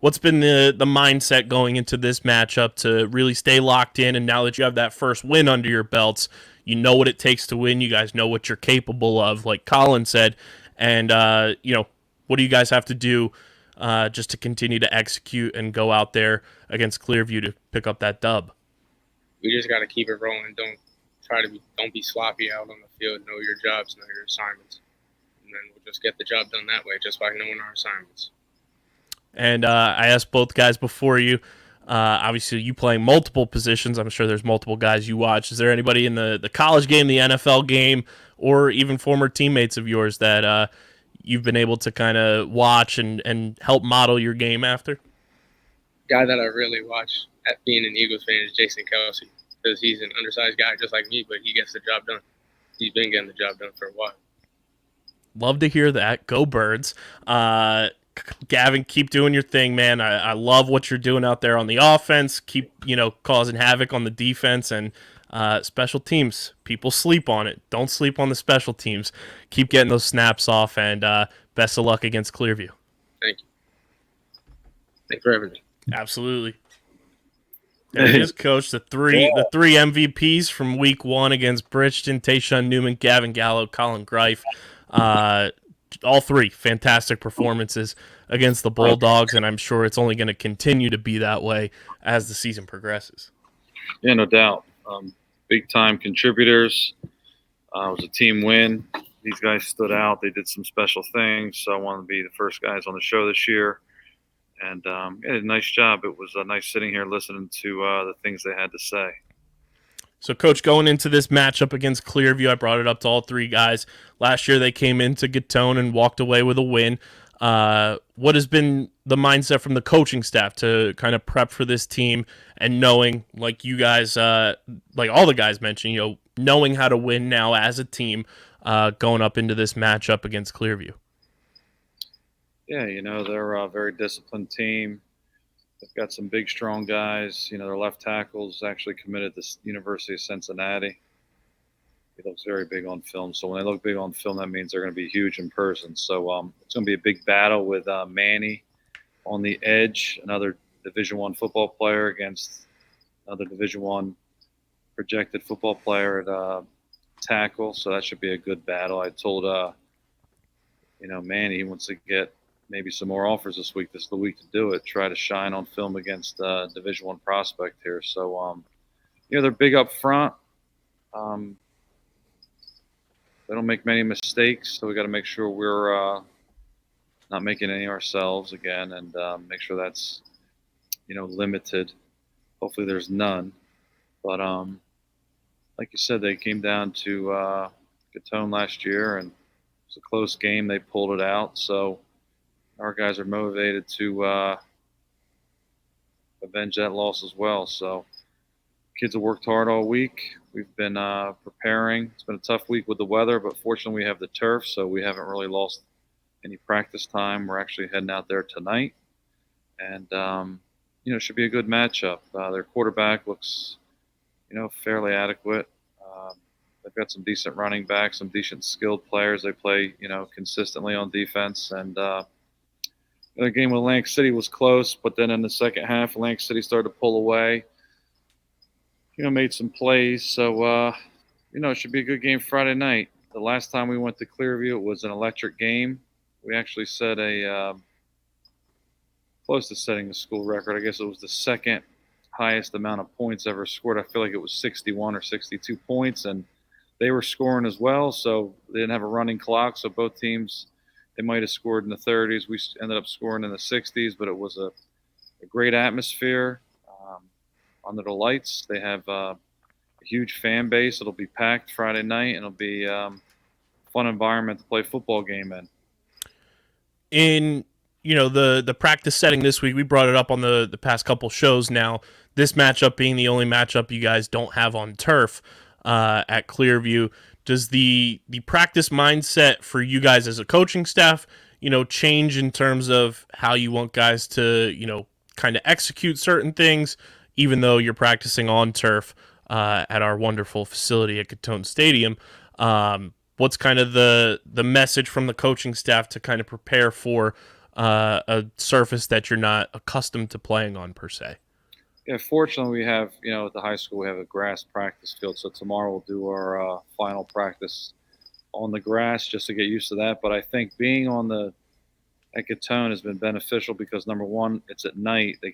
What's been the mindset going into this matchup to really stay locked in? And now that you have that first win under your belts, you know what it takes to win. You guys know what you're capable of, like Colin said. And, what do you guys have to do just to continue to execute and go out there against Clearview to pick up that dub? We just got to keep it rolling. Don't be sloppy out on the field. Know your jobs, know your assignments. And then we'll just get the job done that way, just by knowing our assignments. And I asked both guys before you, obviously you playing multiple positions. I'm sure there's multiple guys you watch. Is there anybody in the college game, the NFL game, or even former teammates of yours that you've been able to kind of watch and help model your game after? Guy that I really watch at being an Eagles fan is Jason Kelsey, because he's an undersized guy just like me, but he gets the job done. He's been getting the job done for a while. Love to hear that. Go Birds. Gavin, keep doing your thing, man. I love what you're doing out there on the offense. Keep, causing havoc on the defense and special teams. People sleep on it. Don't sleep on the special teams. Keep getting those snaps off, and best of luck against Clearview. Thank you. Thanks for everything. Absolutely. There it is, Coach. The three MVPs from Week 1 against Bridgeton: Tayshawn Newman, Gavin Gallo, Colin Greif. All three fantastic performances against the Bulldogs, and I'm sure it's only going to continue to be that way as the season progresses. Yeah, no doubt. Big-time contributors. It was a team win. These guys stood out. They did some special things, so I wanted to be the first guys on the show this year. And they did a nice job. It was nice sitting here listening to the things they had to say. So, Coach, going into this matchup against Clearview, I brought it up to all three guys. Last year they came into Gatone and walked away with a win. What has been the mindset from the coaching staff to kind of prep for this team and knowing, like you guys, like all the guys mentioned, knowing how to win now as a team going up into this matchup against Clearview? Yeah, they're a very disciplined team. They've got some big, strong guys. Their left tackle's actually committed to University of Cincinnati. He looks very big on film. So when they look big on film, that means they're going to be huge in person. So it's going to be a big battle with Manny on the edge, another Division I football player against another Division I projected football player at tackle. So that should be a good battle. I told, Manny he wants to get maybe some more offers this week. This is the week to do it. Try to shine on film against Division I prospect here. So, they're big up front. They don't make many mistakes, so we got to make sure we're not making any ourselves again, and make sure that's limited. Hopefully, there's none. But like you said, they came down to Gatone last year, and it was a close game. They pulled it out. So our guys are motivated to avenge that loss as well. So kids have worked hard all week. We've been preparing. It's been a tough week with the weather, but fortunately we have the turf, so we haven't really lost any practice time. We're actually heading out there tonight. And, it should be a good matchup. Their quarterback looks, fairly adequate. They've got some decent running backs, some decent skilled players. They play, consistently on defense. And the game with Atlantic City was close, but then in the second half, Atlantic City started to pull away. Made some plays. So, it should be a good game Friday night. The last time we went to Clearview, it was an electric game. We actually set close to setting the school record. I guess it was the second highest amount of points ever scored. I feel like it was 61 or 62 points, and they were scoring as well, so they didn't have a running clock. So both teams, they might have scored in the 30s. We ended up scoring in the 60s, but it was a great atmosphere under the lights. They have a huge fan base. It'll be packed Friday night, and it'll be fun environment to play a football game in. In the practice setting this week, we brought it up on the past couple shows now, this matchup being the only matchup you guys don't have on turf at Clearview. Does the practice mindset for you guys as a coaching staff, change in terms of how you want guys to, kind of execute certain things, even though you're practicing on turf at our wonderful facility at Catone Stadium? What's kind of the message from the coaching staff to kind of prepare for a surface that you're not accustomed to playing on per se? Yeah, fortunately, we have, at the high school, we have a grass practice field. So tomorrow we'll do our final practice on the grass just to get used to that. But I think being at Catone has been beneficial because, number one, it's at night. They're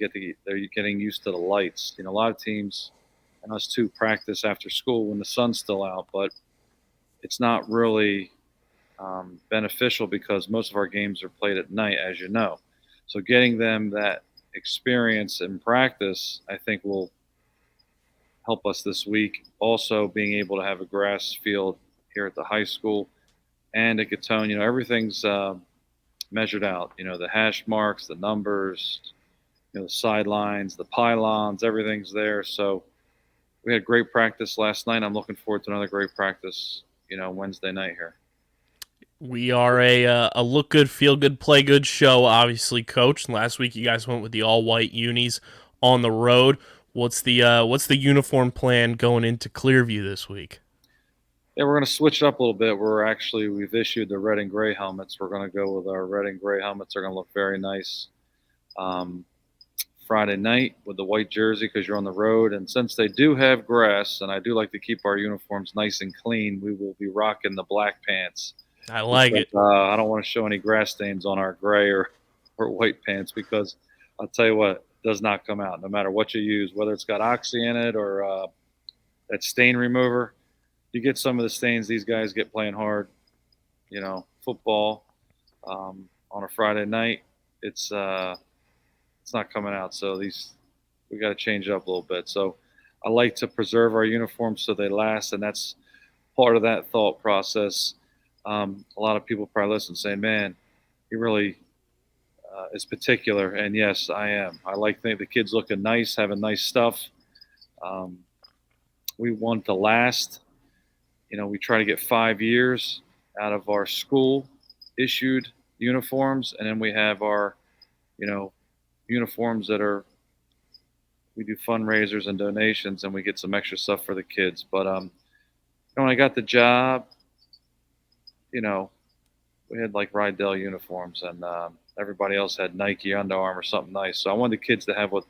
getting used to the lights. A lot of teams, and us too, practice after school when the sun's still out. But it's not really beneficial because most of our games are played at night, as you know. So getting them that experience in practice, I think, will help us this week. Also, being able to have a grass field here at the high school and at Catone, everything's measured out. The hash marks, the numbers, the sidelines, the pylons, everything's there. So we had great practice last night. I'm looking forward to another great practice, Wednesday night here. We are a look good, feel good, play good show, obviously, Coach. Last week you guys went with the all white unis on the road. What's the uniform plan going into Clearview this week? Yeah, we're going to switch it up a little bit. We've issued the red and gray helmets. We're going to go with our red and gray helmets. They're going to look very nice Friday night with the white jersey because you're on the road. And since they do have grass, and I do like to keep our uniforms nice and clean, we will be rocking the black pants. I like it. I don't want to show any grass stains on our gray or white pants because I'll tell you what, it does not come out no matter what you use, whether it's got Oxy in it or that stain remover. You get some of the stains these guys get playing hard, football on a Friday night. It's not coming out. So we got to change it up a little bit. So I like to preserve our uniforms so they last, and that's part of that thought process. A lot of people probably listen saying, man, he really is particular. And yes, I am. I like the kids looking nice, having nice stuff. We want to last. We try to get 5 years out of our school issued uniforms. And then we have our, uniforms we do fundraisers and donations and we get some extra stuff for the kids. But, when I got the job, we had like Rydell uniforms and everybody else had Nike, Under Armour, something nice. So I wanted the kids to have what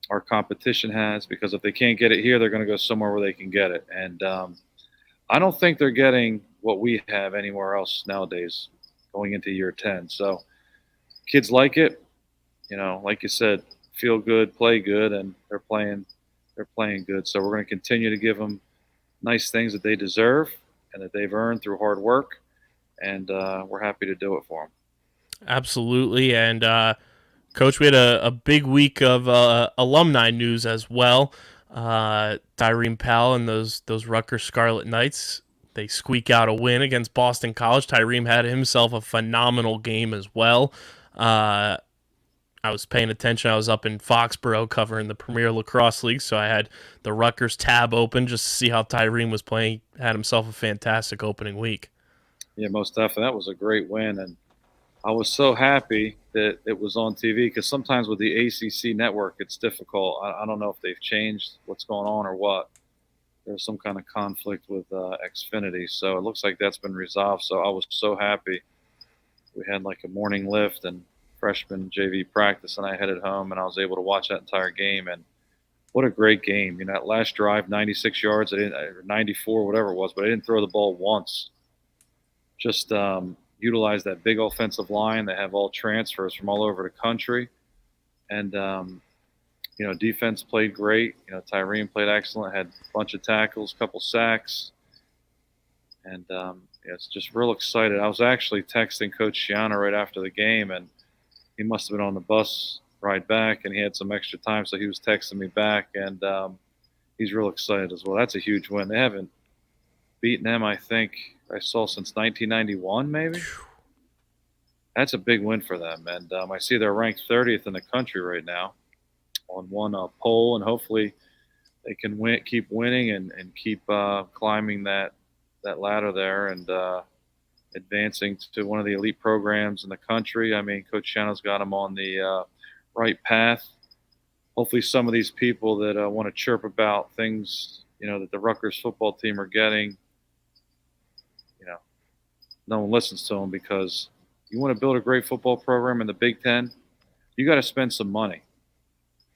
our competition has because if they can't get it here, they're going to go somewhere where they can get it. And I don't think they're getting what we have anywhere else nowadays going into year 10. So kids like it, like you said, feel good, play good, and they're playing good. So we're going to continue to give them nice things that they deserve and that they've earned through hard work, and we're happy to do it for them. Absolutely, and Coach, we had a big week of alumni news as well. Tyreen Powell and those Rutgers Scarlet Knights, they squeak out a win against Boston College. Tyreen had himself a phenomenal game as well. I was paying attention. I was up in Foxborough covering the Premier Lacrosse League, so I had the Rutgers tab open just to see how Tyreen was playing. Had himself a fantastic opening week. Yeah, most definitely. That was a great win, and I was so happy that it was on TV because sometimes with the ACC network, it's difficult. I don't know if they've changed what's going on or what. There's some kind of conflict with Xfinity, so it looks like that's been resolved. So I was so happy. We had like a morning lift and freshman JV practice, and I headed home, and I was able to watch that entire game. And what a great game! That last drive, 96 yards, or 94, whatever it was, but I didn't throw the ball once. Just utilize that big offensive line. They have all transfers from all over the country, and Defense played great. Tyreen played excellent, had a bunch of tackles, couple sacks. And it's just real excited. I was actually texting Coach Shiana right after the game, and he must have been on the bus ride back, and he had some extra time, so he was texting me back, and he's real excited as well. That's a huge win. They haven't beaten them, I think, I saw since 1991 maybe. That's a big win for them, and I see they're ranked 30th in the country right now on one poll, and hopefully they can keep winning and keep climbing that ladder there and advancing to one of the elite programs in the country. I mean, Coach Shannon's got them on the right path. Hopefully some of these people that want to chirp about things, that the Rutgers football team are getting, no one listens to them, because you want to build a great football program in the Big Ten, you got to spend some money.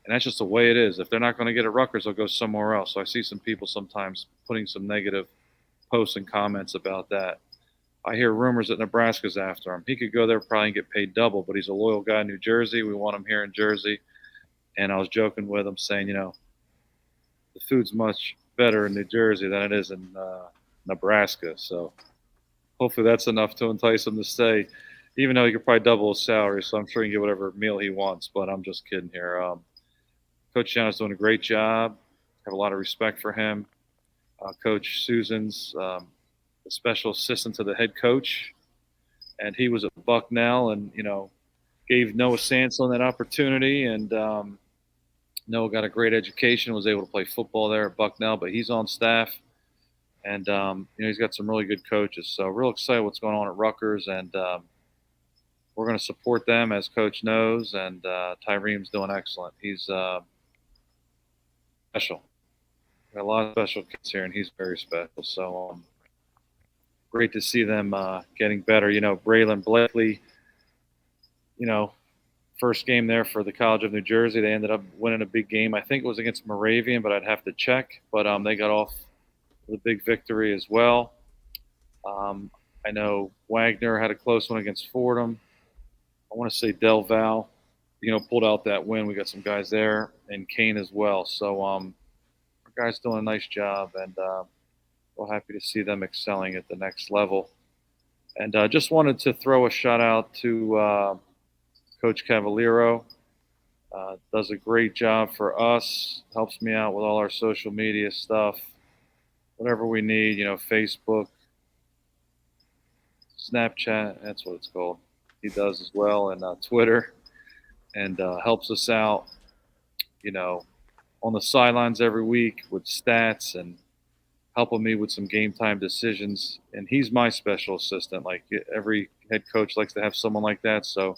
And that's just the way it is. If they're not going to get at Rutgers, they'll go somewhere else. So I see some people sometimes putting some negative posts and comments about that. I hear rumors that Nebraska's after him. He could go there probably and get paid double, but he's a loyal guy in New Jersey. We want him here in Jersey. And I was joking with him saying, the food's much better in New Jersey than it is in Nebraska. So hopefully that's enough to entice him to stay, even though he could probably double his salary. So I'm sure he can get whatever meal he wants, but I'm just kidding here. Coach Shannon's doing a great job. I have a lot of respect for him. Coach Susan's the special assistant to the head coach, and he was at Bucknell, and gave Noah Sansone that opportunity, and Noah got a great education, was able to play football there at Bucknell, but he's on staff, and he's got some really good coaches. So real excited what's going on at Rutgers, and we're going to support them, as Coach knows, and Tyreem's doing excellent. He's special. Got a lot of special kids here, and he's very special. So great to see them getting better. Braylon Blakely, first game there for the College of New Jersey. They ended up winning a big game. I think it was against Moravian, but I'd have to check. But they got off with a big victory as well. I know Wagner had a close one against Fordham. I want to say Del Val, pulled out that win. We got some guys there, and Kane as well. So our guys doing a nice job, and we're happy to see them excelling at the next level. And just wanted to throw a shout out to Coach Cavallero. Does a great job for us, helps me out with all our social media stuff, whatever we need, Facebook, Snapchat, that's what it's called. He does as well, and Twitter, and helps us out, on the sidelines every week with stats and helping me with some game time decisions. And he's my special assistant. Like every head coach likes to have someone like that. So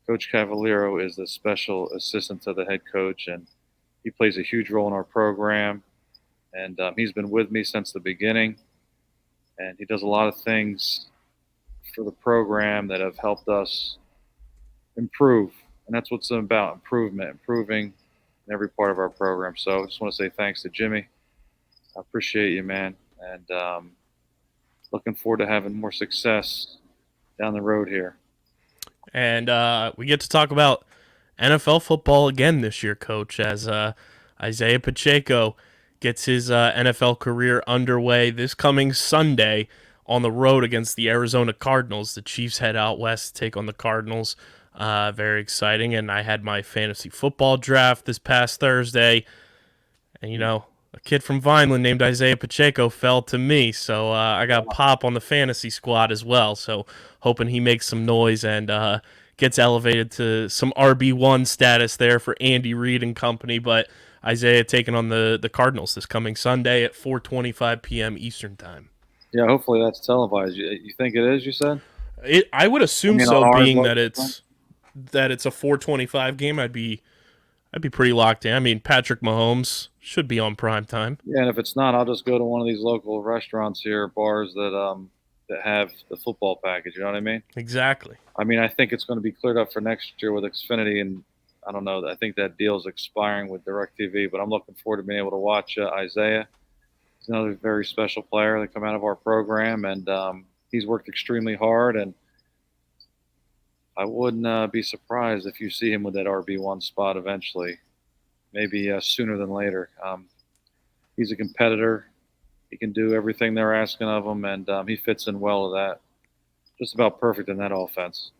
Coach Cavallero is the special assistant to the head coach, and he plays a huge role in our program. And he's been with me since the beginning, and he does a lot of things for the program that have helped us improve. And that's what it's about, improving in every part of our program. So I just want to say thanks to Jimmy. I appreciate you, man. And looking forward to having more success down the road here. And we get to talk about NFL football again this year, Coach, as Isaiah Pacheco gets his NFL career underway this coming Sunday on the road against the Arizona Cardinals. The Chiefs head out west to take on the Cardinals. Very exciting. And I had my fantasy football draft this past Thursday. And, a kid from Vineland named Isaiah Pacheco fell to me. So I got Pop on the fantasy squad as well. So hoping he makes some noise and gets elevated to some RB1 status there for Andy Reid and company. But Isaiah taking on the Cardinals this coming Sunday at 4:25 p.m. Eastern time. Yeah, hopefully that's televised. You think it is, you said? I would assume so, being that it's a 4:25 game. I'd be pretty locked in. I mean, Patrick Mahomes should be on prime time. Yeah, and if it's not, I'll just go to one of these local restaurants here, bars that have the football package. You know what I mean? Exactly. I mean, I think it's going to be cleared up for next year with Xfinity, and I don't know. I think that deal's expiring with DirecTV, but I'm looking forward to being able to watch Isaiah. He's another very special player that come out of our program, and he's worked extremely hard, and I wouldn't be surprised if you see him with that RB1 spot eventually. maybe sooner than later. He's a competitor. He can do everything they're asking of him, and he fits in well to that. Just about perfect in that offense.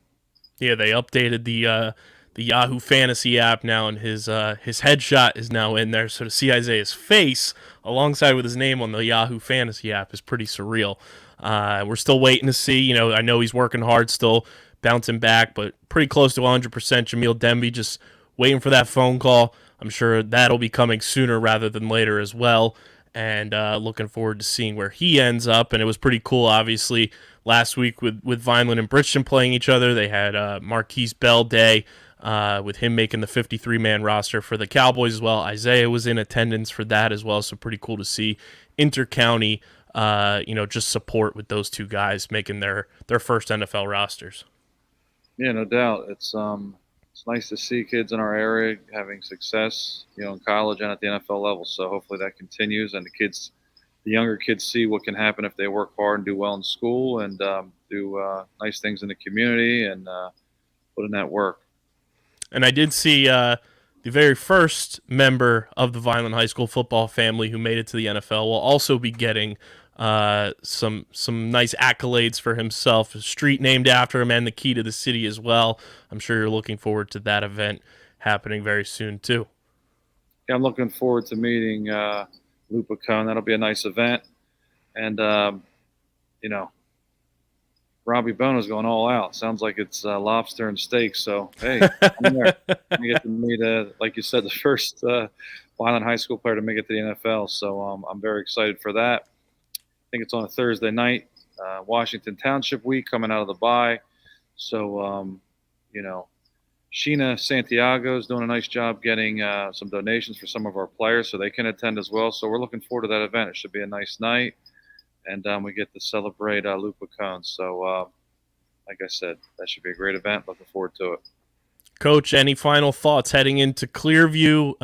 Yeah, they updated the Yahoo Fantasy app now, and his headshot is now in there. So to see Isaiah's face alongside with his name on the Yahoo Fantasy app is pretty surreal. We're still waiting to see. I know he's working hard, still bouncing back, but pretty close to 100%. Jamil Demby just waiting for that phone call. I'm sure that'll be coming sooner rather than later as well. And looking forward to seeing where he ends up. And it was pretty cool, obviously, last week with Vineland and Bridgeton playing each other. They had Marquise Bell Day with him making the 53-man roster for the Cowboys as well. Isaiah was in attendance for that as well, so pretty cool to see inter-county, just support with those two guys making their first NFL rosters. Yeah, no doubt. It's nice to see kids in our area having success, in college and at the NFL level. So hopefully that continues, and the younger kids see what can happen if they work hard and do well in school and do nice things in the community and put in that work. And I did see the very first member of the Vineland High School football family who made it to the NFL will also be getting some nice accolades for himself, a street named after him, and the key to the city as well. I'm sure you're looking forward to that event happening very soon too. Yeah, I'm looking forward to meeting Lupa Cone. That'll be a nice event, and Robbie Bono's going all out. Sounds like it's lobster and steak. So hey, I'm there. I get to meet, like you said, the first Vineland High School player to make it to the NFL. So I'm very excited for that. I think it's on a Thursday night, Washington Township week coming out of the bye. So, Sheena Santiago is doing a nice job getting some donations for some of our players so they can attend as well. So we're looking forward to that event. It should be a nice night. And we get to celebrate Lupa Cone. So, like I said, that should be a great event. Looking forward to it. Coach, any final thoughts heading into Clearview?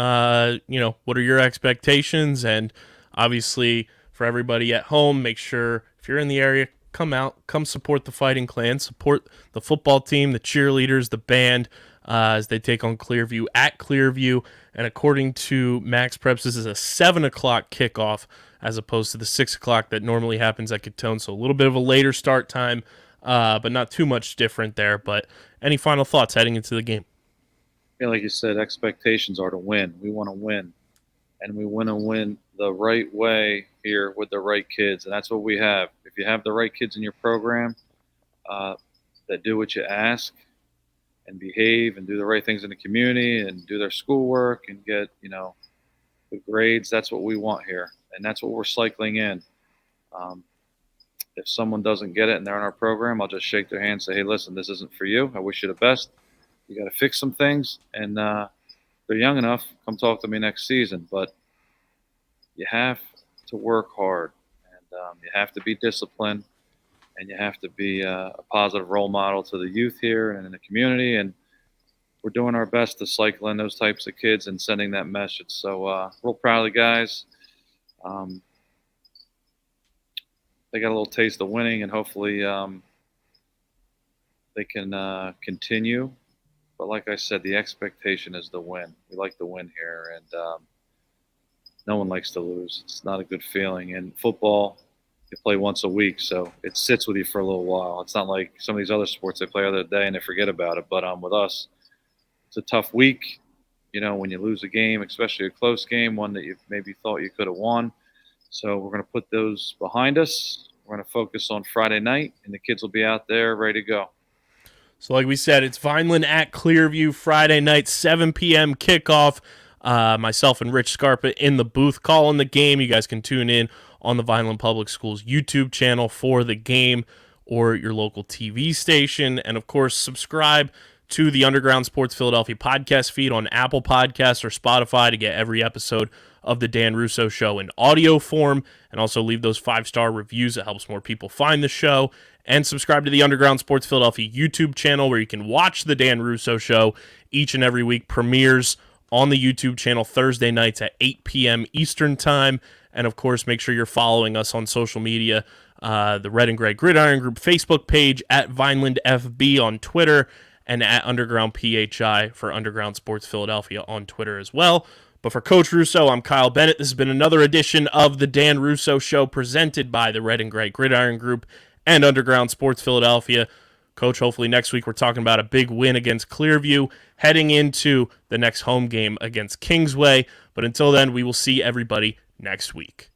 What are your expectations? And obviously, for everybody at home, make sure if you're in the area, come out, come support the Fighting Clan, support the football team, the cheerleaders, the band, as they take on Clearview at Clearview. And according to Max Preps, this is a 7 o'clock kickoff as opposed to the 6 o'clock that normally happens at Catone. So a little bit of a later start time, but not too much different there. But any final thoughts heading into the game? Yeah, like you said, expectations are to win. We want to win. And we want to win the right way here with the right kids. And that's what we have. If you have the right kids in your program that do what you ask and behave and do the right things in the community and do their schoolwork and get, the grades, that's what we want here. And that's what we're cycling in. If someone doesn't get it and they're in our program, I'll just shake their hand and say, hey, listen, this isn't for you. I wish you the best. You got to fix some things. And they're young enough, come talk to me next season. But you have to work hard, and you have to be disciplined, and you have to be a positive role model to the youth here and in the community. And we're doing our best to cycle in those types of kids and sending that message. So real proud of the guys. They got a little taste of winning, and hopefully they can continue. But like I said, the expectation is to win. We like to win here, and no one likes to lose. It's not a good feeling. And football, you play once a week, so it sits with you for a little while. It's not like some of these other sports they play other day and they forget about it. But with us, it's a tough week. When you lose a game, especially a close game, one that you maybe thought you could have won. So we're going to put those behind us. We're going to focus on Friday night, and the kids will be out there ready to go. So like we said, it's Vineland at Clearview Friday night, 7 p.m. kickoff. Myself and Rich Scarpa in the booth calling the game. You guys can tune in on the Vineland Public Schools YouTube channel for the game or your local TV station. And, of course, subscribe to the Underground Sports Philadelphia podcast feed on Apple Podcasts or Spotify to get every episode of the Dan Russo Show in audio form, and also leave those 5-star reviews. It helps more people find the show. And subscribe to the Underground Sports Philadelphia YouTube channel where you can watch the Dan Russo Show each and every week. Premieres on the YouTube channel Thursday nights at 8 p.m. Eastern Time. And, of course, make sure you're following us on social media, the Red and Gray Gridiron Group Facebook page, at Vineland FB on Twitter, and at Underground PHI for Underground Sports Philadelphia on Twitter as well. But for Coach Russo, I'm Kyle Bennett. This has been another edition of the Dan Russo Show presented by the Red and Gray Gridiron Group and Underground Sports Philadelphia. Coach, hopefully next week we're talking about a big win against Clearview, heading into the next home game against Kingsway. But until then, we will see everybody next week.